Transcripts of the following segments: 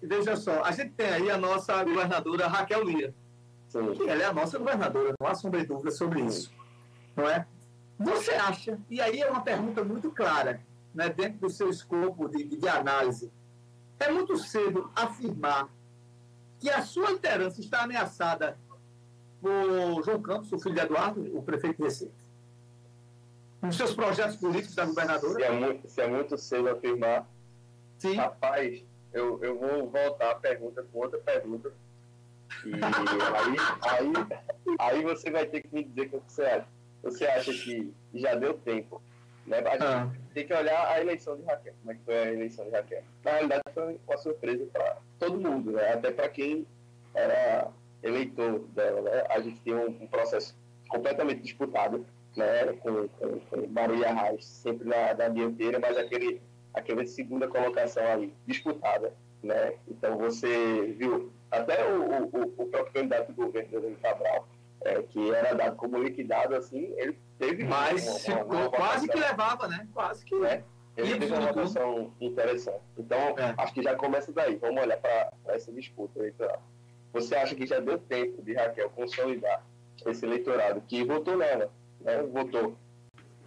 veja só, a gente tem aí a nossa governadora Raquel Lira, que ela é a nossa governadora, não há sombra de dúvida sobre isso, não é? Você acha, e aí é uma pergunta muito clara, né, dentro do seu escopo de análise, é muito cedo afirmar que a sua liderança está ameaçada por João Campos, o filho de Eduardo, o prefeito de Recife? Nos seus projetos políticos da governadora? Se é muito cedo afirmar, sim. Rapaz, eu vou voltar a pergunta com outra pergunta. E aí você vai ter que me dizer o que você acha. Você acha que já deu tempo? Né? A gente tem que olhar a eleição de Raquel. Como é que foi a eleição de Raquel? Na realidade, foi uma surpresa para todo mundo, né? Até para quem era eleitor dela. Né? A gente tem um processo completamente disputado, né? com Marília Reis sempre na dianteira, mas aquela segunda colocação ali, disputada. Né? Então, você viu até o próprio candidato do governo, Danilo Cabral, que era dado como liquidado, assim, ele teve... Mas uma quase que levava, né? Quase que... Né? Ele teve uma votação interessante. Então, acho que já começa daí. Vamos olhar para essa disputa eleitoral. Você acha que já deu tempo de Raquel consolidar esse eleitorado que votou nela, né? Votou,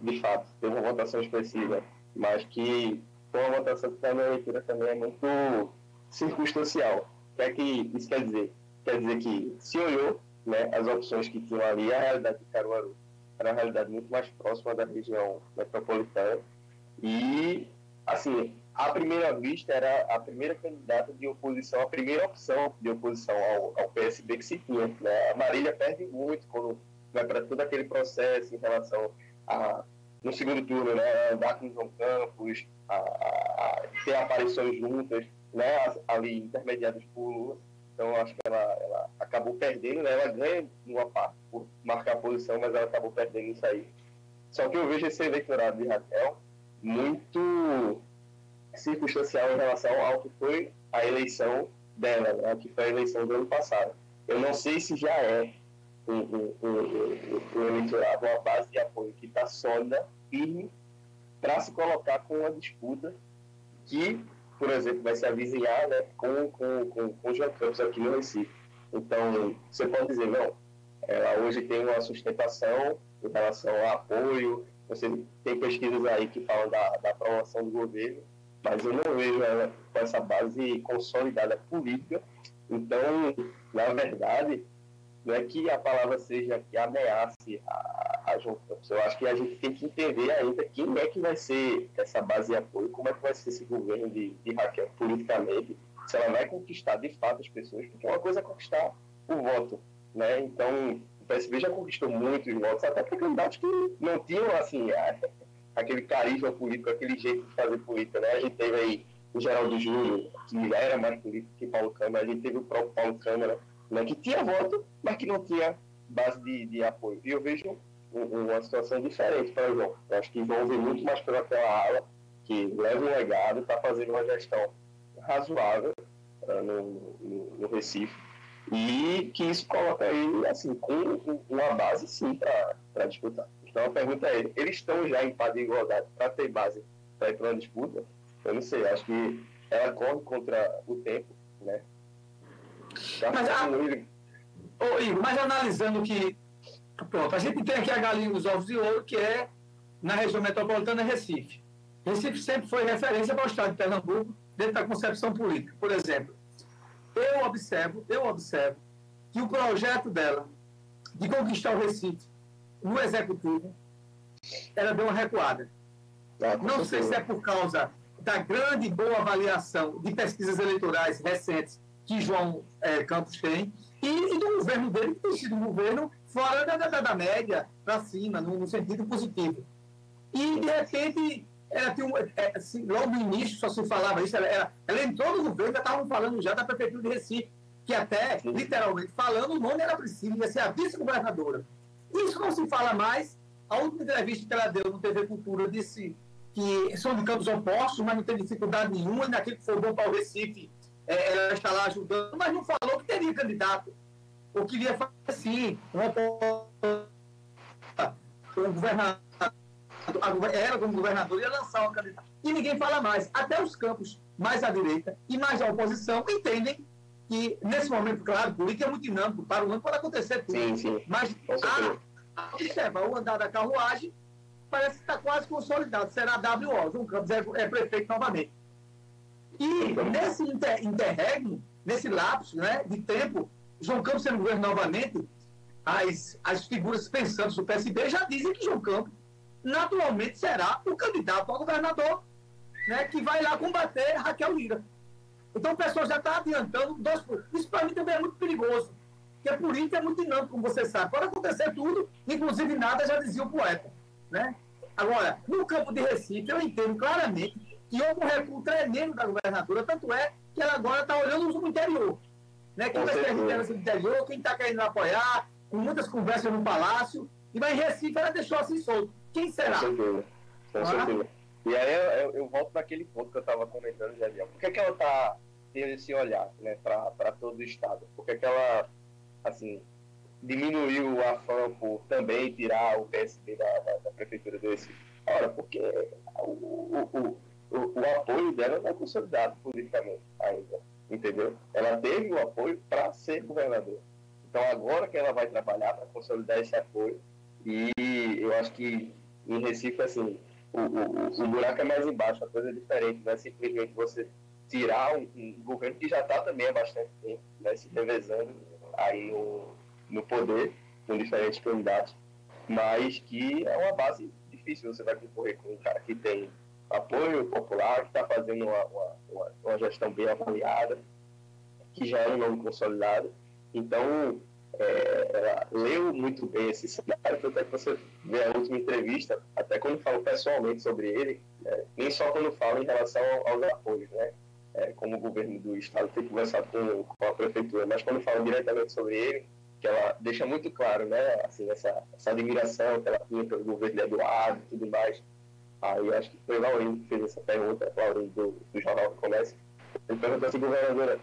de fato, teve uma votação expressiva, mas que foi uma votação que, na minha leitura, também é muito circunstancial. O que é que isso quer dizer? Quer dizer que se olhou, né, as opções que tinham ali, a realidade de Caruaru era uma realidade muito mais próxima da região metropolitana e, assim, à primeira vista era a primeira candidata de oposição, a primeira opção de oposição ao PSB que se tinha. Né? A Marília perde muito quando vai para todo aquele processo em relação a, no segundo turno, né, andar com João Campos, a ter aparições juntas, né, ali intermediadas por Lula. Então, acho que ela acabou perdendo, né? Ela ganha uma parte por marcar a posição, mas ela acabou perdendo isso aí. Só que eu vejo esse eleitorado de Raquel muito circunstancial em relação ao que foi a eleição dela, né? Que foi a eleição do ano passado. Eu não sei se já é um eleitorado, uma base de apoio que está sólida, firme, para se colocar com uma disputa que, por exemplo, vai se avizinhar, né, com o João Campos aqui no Recife. Então, você pode dizer, não, ela hoje tem uma sustentação em relação ao apoio, você tem pesquisas aí que falam da aprovação do governo, mas eu não vejo ela com essa base consolidada política. Então, na verdade, não é que a palavra seja que ameace a João Campos. Eu acho que a gente tem que entender ainda quem é que vai ser essa base de apoio, como é que vai ser esse governo de Raquel politicamente, se ela vai conquistar de fato as pessoas, porque uma coisa é conquistar o voto, né? Então, o PSB já conquistou muitos votos, até para candidatos que não tinham, assim, aquele carisma político, aquele jeito de fazer política, né? A gente teve aí o Geraldo Júnior, que já era mais político que Paulo Câmara, a gente teve o próprio Paulo Câmara, né, que tinha voto, mas que não tinha base de apoio. E eu vejo uma situação diferente para o João. Eu acho que vão ver muito mais pelaquela ala, que leva um legado, está fazendo uma gestão razoável no Recife, e que isso coloca ele assim, com uma base, sim, para disputar. Então a pergunta é, eles estão já em paz de igualdade para ter base para ir para uma disputa? Eu não sei, acho que ela corre contra o tempo, né? Mas analisando que, pronto, a gente tem aqui a galinha dos ovos de ouro, que é na região metropolitana Recife. Recife sempre foi referência para o estado de Pernambuco dentro da concepção política. Por exemplo, eu observo que o projeto dela de conquistar o Recife no executivo, ela deu uma recuada. Não sei se é por causa da grande e boa avaliação de pesquisas eleitorais recentes que João Campos tem, e do governo dele, que tem sido um governo fora da média, para cima, no sentido positivo. E, de repente, ela tem assim, logo no início só se falava isso, ela entrou no governo, já estavam falando já da Prefeitura de Recife, que até, literalmente falando, o nome era Priscila, ia ser a vice-governadora. Isso não se fala mais. A última entrevista que ela deu no TV Cultura disse que são de campos opostos, mas não tem dificuldade nenhuma, e naquilo que for bom para o Recife, ela está lá ajudando, mas não falou que teria candidato. Ou queria fazer assim, o governador, ela como governador ia lançar uma candidata. E ninguém fala mais. Até os campos mais à direita e mais à oposição entendem que, nesse momento, claro, política é muito dinâmico, para o ano pode acontecer tudo. Sim, sim. Mas observa, o andar da carruagem parece que está quase consolidado. Será WO, João Campos é prefeito novamente. E nesse interregno, nesse lapso, né, de tempo, João Campos sendo governo novamente, as figuras pensantes do PSB já dizem que João Campos naturalmente será o candidato ao governador, né, que vai lá combater Raquel Lira. Então o pessoal já está adiantando. Isso para mim também é muito perigoso, porque a política é muito dinâmica, como você sabe. Pode acontecer tudo, inclusive nada, já dizia o poeta. Né? Agora, no campo de Recife, eu entendo claramente que houve um recuo tremendo da governadora, tanto é que ela agora está olhando no interior. Né? Quem vai ter a liderança do interior, quem está querendo apoiar, com muitas conversas no Palácio, e mas em Recife ela deixou assim solto. Quem será? Com certeza. E aí eu volto para aquele ponto que eu estava comentando já. Por que ela está tendo esse olhar, né, para todo o Estado? Por que ela, assim, diminuiu a afã por também tirar o PSB da Prefeitura do Recife? Ora, porque o apoio dela não é consolidado politicamente ainda, entendeu? Ela teve o apoio para ser governadora. Então, agora que ela vai trabalhar para consolidar esse apoio, e eu acho que em Recife, assim, o buraco é mais embaixo, a coisa é diferente, não é simplesmente você tirar um governo que já está também há bastante tempo, né, se revezando aí no poder, com diferentes candidatos, mas que é uma base difícil. Você vai concorrer com um cara que tem apoio popular, que está fazendo uma gestão bem avaliada, que já é um nome consolidado. Então, ela leu muito bem esse cenário, tanto é que você vê a última entrevista, até quando falo pessoalmente sobre ele, nem só quando falo em relação aos apoios, né? Como o governo do estado tem conversado com a prefeitura, mas quando falo diretamente sobre ele, que ela deixa muito claro, né, assim, essa admiração que ela tinha pelo governo de Eduardo e tudo mais. Aí acho que foi Laurindo que fez essa pergunta, Laurindo do Jornal do Comércio. Ele perguntou assim, governadora,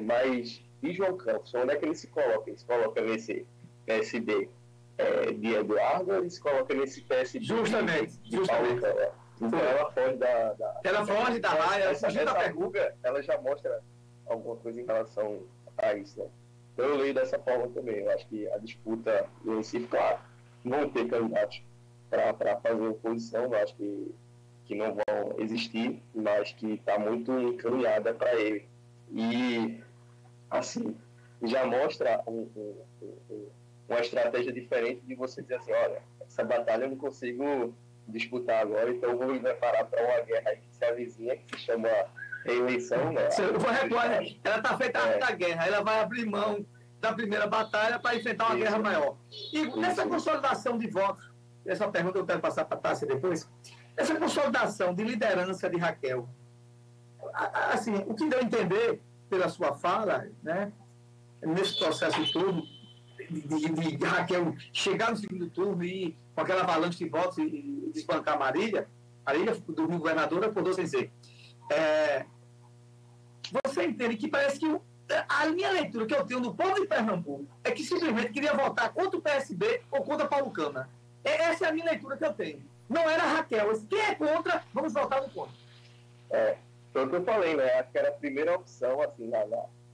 mas e João Campos, onde é que ele se coloca? Ele se coloca nesse PSD de Eduardo ou ele se coloca nesse PSD justamente. Paulo Câmara? Então ela foge ela foge da raia, essa pergunta, ela já mostra alguma coisa em relação a isso, né? Então eu leio dessa forma também. Eu acho que a disputa no Recife, claro, vão ter candidatos para fazer oposição, eu acho que não vão existir, mas que está muito encaminhada para ele. E, assim, já mostra uma estratégia diferente de você dizer assim, olha, essa batalha eu não consigo disputar agora, então eu vou me preparar para uma guerra que se avizinha, que se chama reeleição, né? Eu vou recuar, ela está feita da guerra, ela vai abrir mão da primeira batalha para enfrentar uma guerra maior. E nessa consolidação de votos, essa pergunta eu quero passar para a Tássia depois, essa consolidação de liderança de Raquel, assim, o que deu a entender pela sua fala, né, nesse processo todo, de Raquel chegar no segundo turno e com aquela avalanche de votos e desbancar a Marília do governadora, por sem dizer. Você entende que parece que a minha leitura que eu tenho do povo de Pernambuco é que simplesmente queria votar contra o PSB ou contra Paulo Câmara. Essa é a minha leitura que eu tenho. Não era Raquel. Quem é contra, vamos votar no contra. Foi o que eu falei, né? Acho que era a primeira opção, assim,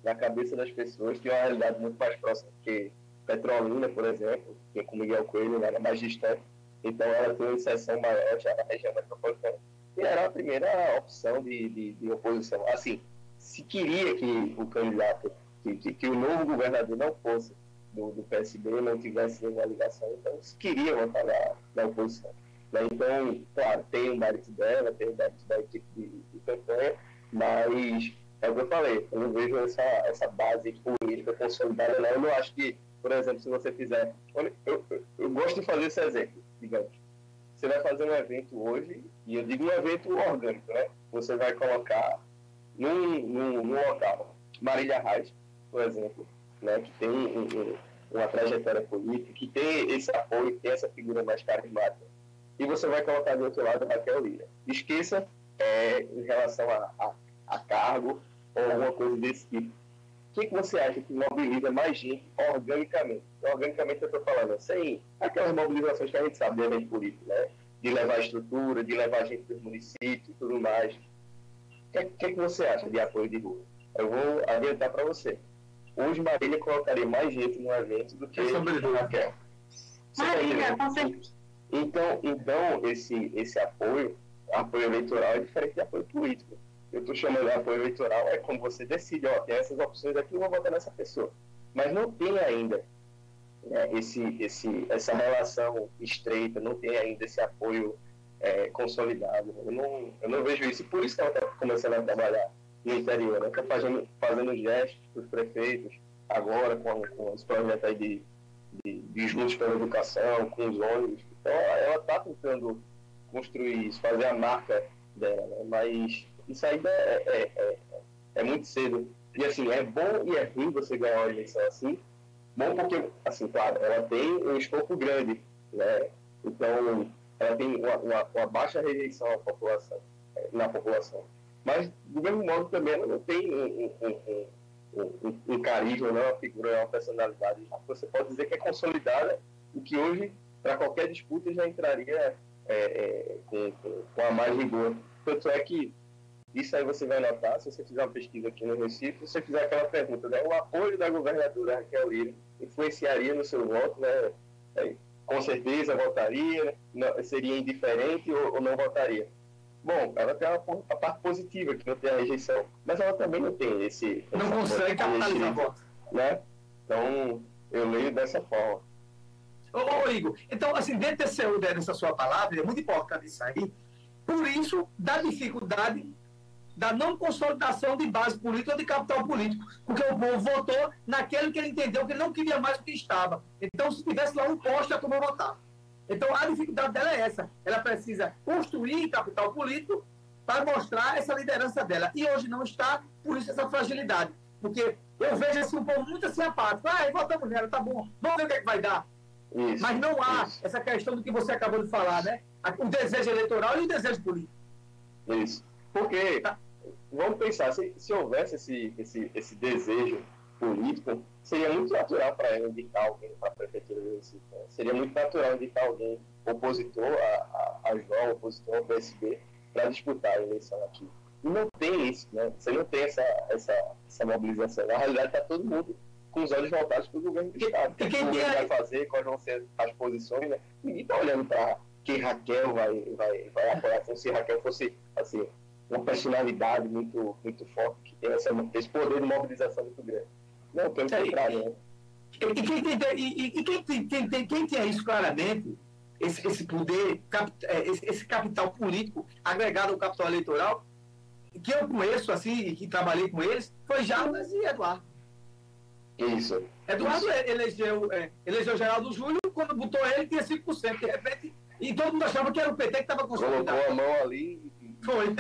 na cabeça das pessoas, que é uma realidade muito mais próxima que Petrolina, por exemplo, que com Miguel Coelho era mais distante. Então ela tem uma inserção maior já na região metropolitana. E era a primeira opção de oposição. Assim, se queria que o candidato, que o novo governador não fosse do PSB, não tivesse nenhuma ligação, então se queria votar na oposição. Né? Então, claro, tem o mérito dela, tem o mérito da equipe de campanha, mas é o que eu falei, eu não vejo essa base política consolidada, não. Eu não acho que, por exemplo, se você fizer... Eu gosto de fazer esse exemplo, digamos. Você vai fazer um evento hoje, e eu digo um evento orgânico, né? Você vai colocar num local Marília Reis, por exemplo, né, que tem uma trajetória política, que tem esse apoio, que tem essa figura mais carismática. E você vai colocar do outro lado a Raquel Lira. Esqueça em relação a cargo ou alguma coisa desse tipo. O que você acha que mobiliza mais gente organicamente? Organicamente eu estou falando, sem aquelas mobilizações que a gente sabe de evento político, né? De levar estrutura, de levar gente dos municípios e tudo mais. que você acha de apoio de rua? Eu vou adiantar para você. Hoje Marília colocaria mais gente no evento do que Raquel. Marília, com certeza. Então esse apoio eleitoral é diferente de apoio político. Eu estou chamando de apoio eleitoral, é quando você decide, ó, tem essas opções aqui, eu vou votar nessa pessoa. Mas não tem ainda, né, essa relação estreita, não tem ainda esse apoio consolidado. Eu não vejo isso, e por isso que ela está começando a trabalhar no interior, né? Está fazendo gestos para os prefeitos, agora com esse projeto aí de Juntos pela Educação, com os ônibus. Então, ela está tentando construir isso, fazer a marca dela, né? Mas isso ainda é muito cedo. E, assim, é bom e é ruim você ganhar uma eleição assim. Bom porque, assim, claro, ela tem um escopo grande, né? Então, ela tem uma baixa rejeição na população. Mas, do mesmo modo, também ela não tem um carisma, não, uma figura, uma personalidade. Você pode dizer que é consolidada, o que hoje, para qualquer disputa, já entraria com a mais rigor. Tanto é que isso aí você vai notar, se você fizer uma pesquisa aqui no Recife, se você fizer aquela pergunta, né, o apoio da governadora Raquel Lira influenciaria no seu voto, né? Com certeza votaria, seria indiferente ou não votaria. Bom, ela tem a parte positiva, que não tem a rejeição, mas ela também não tem esse... Não consegue capitalizar voto. Né? Então, eu leio dessa forma. Ô, Igor, então, assim, dentro dessa sua palavra, é muito importante isso aí, por isso, da dificuldade da não consolidação de base política ou de capital político, porque o povo votou naquele que ele entendeu que ele não queria mais o que estava. Então, se tivesse lá um posto, a turma votava. Então, a dificuldade dela é essa. Ela precisa construir capital político para mostrar essa liderança dela. E hoje não está, por isso essa fragilidade. Porque eu vejo assim, um povo muito assim apático. Votamos nela, tá bom. Vamos ver o que é que vai dar. Isso, mas não há essa questão do que você acabou de falar, né? O desejo eleitoral e o desejo político. Isso. Porque, vamos pensar, se houvesse esse desejo político, seria muito natural para ela indicar alguém para a prefeitura do Recife. Né? Seria muito natural indicar alguém opositor a João, opositor ao PSB, para disputar a eleição aqui. E não tem isso, né? Você não tem essa mobilização. Na realidade, está todo mundo com os olhos voltados para o governo do Estado. O que o governo vai fazer, quais vão ser as posições, né? Ninguém está olhando para quem Raquel vai apoiar, como se Raquel fosse, assim, uma personalidade muito, muito forte, que tem esse poder de mobilização muito grande. Não, pelo contrário, né? E quem tem isso claramente, esse poder, esse capital político agregado ao capital eleitoral, que eu conheço, assim, que trabalhei com eles, foi Jarbas e Eduardo. Isso. Eduardo elegeu Geraldo Júlio, quando botou ele, tinha 5%, de repente, e todo mundo achava que era o PT que estava consolidado. Colocou a mão ali. Foi.